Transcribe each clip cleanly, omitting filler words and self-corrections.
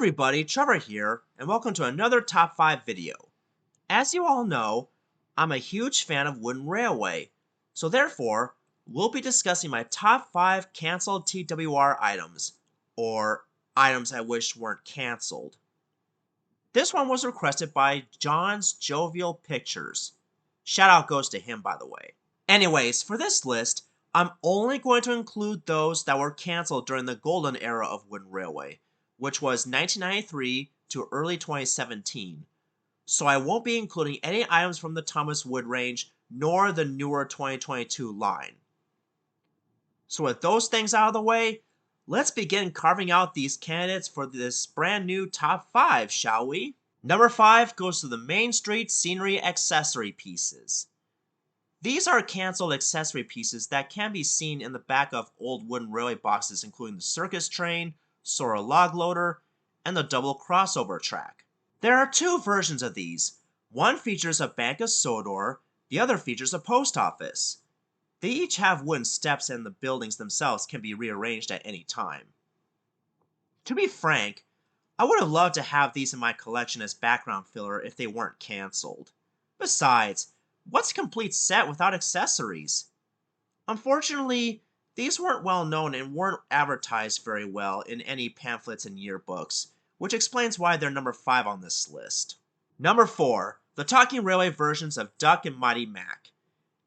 everybody, Trevor here, and welcome to another Top 5 video. As you all know, I'm a huge fan of Wooden Railway, so therefore, we'll be discussing my top 5 cancelled TWR items, or items I wish weren't cancelled. This one was requested by John's Jovial Pictures. Shout out goes to him, by the way. Anyways, for this list, I'm only going to include those that were cancelled during the golden era of Wooden Railway, which was 1993 to early 2017. So I won't be including any items from the Thomas Wood range, nor the newer 2022 line. So with those things out of the way, let's begin carving out these candidates for this brand new top 5, shall we? Number 5 goes to the Main Street Scenery Accessory Pieces. These are cancelled accessory pieces that can be seen in the back of old wooden railway boxes, including the circus train, Sora log loader, and the double crossover track. There are two versions of these. One features a bank of Sodor, the other features a post office. They each have wooden steps and the buildings themselves can be rearranged at any time. To be frank, I would have loved to have these in my collection as background filler if they weren't cancelled. Besides, what's a complete set without accessories? Unfortunately, these weren't well known and weren't advertised very well in any pamphlets and yearbooks, which explains why they're number 5 on this list. Number 4, the Talking Railway versions of Duck and Mighty Mac.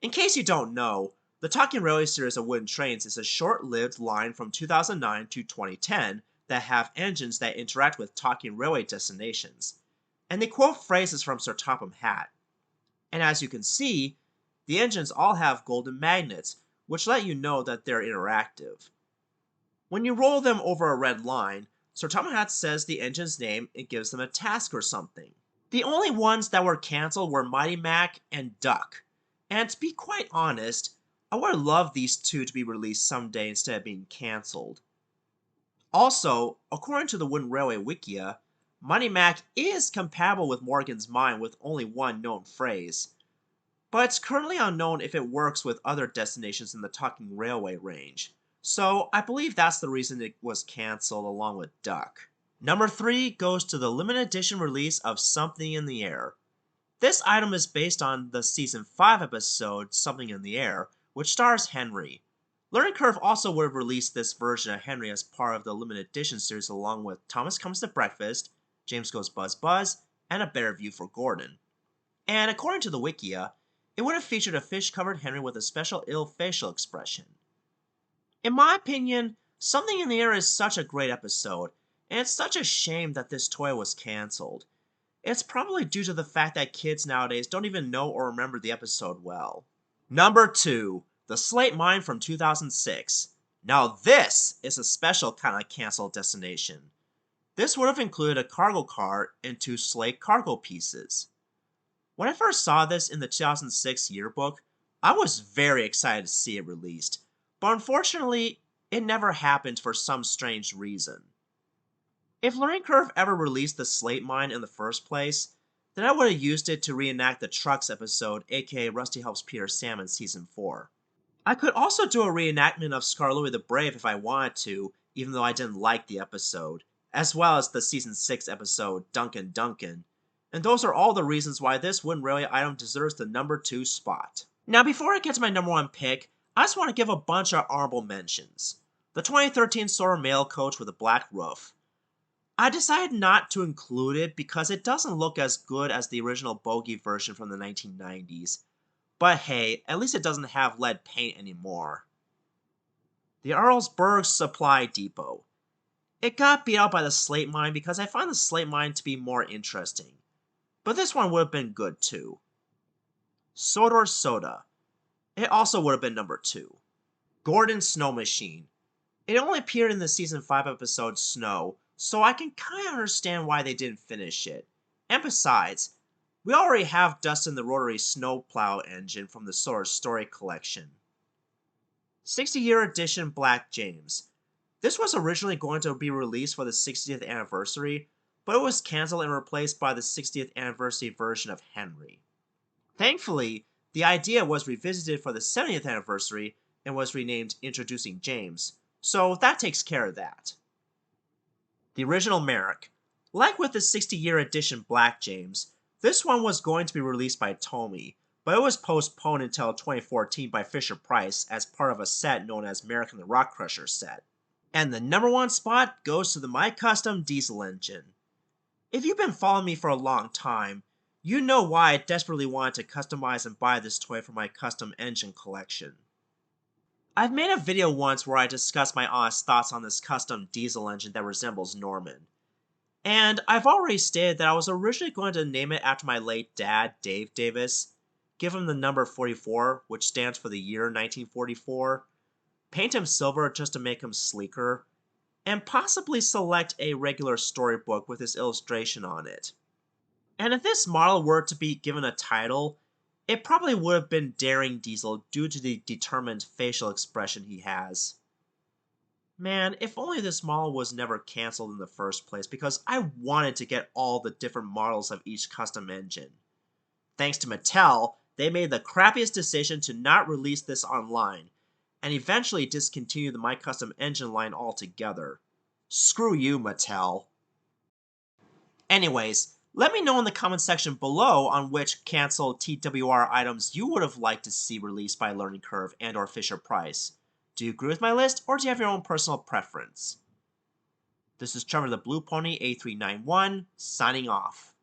In case you don't know, the Talking Railway series of wooden trains is a short-lived line from 2009 to 2010 that have engines that interact with Talking Railway destinations, and they quote phrases from Sir Topham Hatt. And as you can see, the engines all have golden magnets, which let you know that they're interactive. When you roll them over a red line, Sir Topham Hatt says the engine's name and gives them a task or something. The only ones that were cancelled were Mighty Mac and Duck, and to be quite honest, I would have loved these two to be released someday instead of being cancelled. Also, according to the Wooden Railway Wikia, Mighty Mac is compatible with Morgan's Mine with only one known phrase, but it's currently unknown if it works with other destinations in the Talking Railway range, so I believe that's the reason it was cancelled along with Duck. Number 3 goes to the limited edition release of Something in the Air. This item is based on the Season 5 episode Something in the Air, which stars Henry. Learning Curve also would have released this version of Henry as part of the limited edition series along with Thomas Comes to Breakfast, James Goes Buzz Buzz, and A Better View for Gordon. And according to the Wikia, it would have featured a fish-covered Henry with a special ill facial expression. In my opinion, Something in the Air is such a great episode, and it's such a shame that this toy was cancelled. It's probably due to the fact that kids nowadays don't even know or remember the episode well. Number 2, the Slate Mine from 2006. Now this is a special kind of cancelled destination. This would have included a cargo car and 2 slate cargo pieces. When I first saw this in the 2006 yearbook, I was very excited to see it released, but unfortunately, it never happened for some strange reason. If Learning Curve ever released the Slate Mine in the first place, then I would have used it to reenact the Trucks episode, aka Rusty Helps Peter Sam in Season 4. I could also do a reenactment of Scar Louie the Brave if I wanted to, even though I didn't like the episode, as well as the Season 6 episode, Duncan Duncan. And those are all the reasons why this Wooden Railway item deserves the number 2 spot. Now before I get to my number 1 pick, I just want to give a bunch of honorable mentions. The 2013 Sora Mail Coach with a black roof. I decided not to include it because it doesn't look as good as the original Bogey version from the 1990s. But hey, at least it doesn't have lead paint anymore. The Arlsberg Supply Depot. It got beat out by the Slate Mine because I find the Slate Mine to be more interesting. But this one would have been good too. Sodor Soda. It also would have been number 2. Gordon's Snow Machine. It only appeared in the Season 5 episode Snow, so I can kinda understand why they didn't finish it. And besides, we already have Dustin the Rotary Snowplow engine from the Sora's Story collection. 60-year edition Black James. This was originally going to be released for the 60th anniversary, but it was cancelled and replaced by the 60th anniversary version of Henry. Thankfully, the idea was revisited for the 70th anniversary and was renamed Introducing James, so that takes care of that. The original Merrick, Like with the 60-year edition Black James, this one was going to be released by Tomy, but it was postponed until 2014 by Fisher-Price as part of a set known as American the Rock Crusher set. And the number one spot goes to the My Custom diesel engine. If you've been following me for a long time, you know why I desperately wanted to customize and buy this toy for my custom engine collection. I've made a video once where I discussed my honest thoughts on this custom diesel engine that resembles Norman. And I've already stated that I was originally going to name it after my late dad, Dave Davis, give him the number 44, which stands for the year 1944, paint him silver just to make him sleeker, and possibly select a regular storybook with his illustration on it. And if this model were to be given a title, it probably would have been Daring Diesel due to the determined facial expression he has. Man, if only this model was never cancelled in the first place, because I wanted to get all the different models of each custom engine. Thanks to Mattel, they made the crappiest decision to not release this online, and eventually discontinue the My Custom engine line altogether. Screw you, Mattel. Anyways, let me know in the comment section below on which Cancelled TWR items you would have liked to see released by Learning Curve and or Fisher-Price. Do you agree with my list, or do you have your own personal preference? This is Trevor the Blue Pony A391, signing off.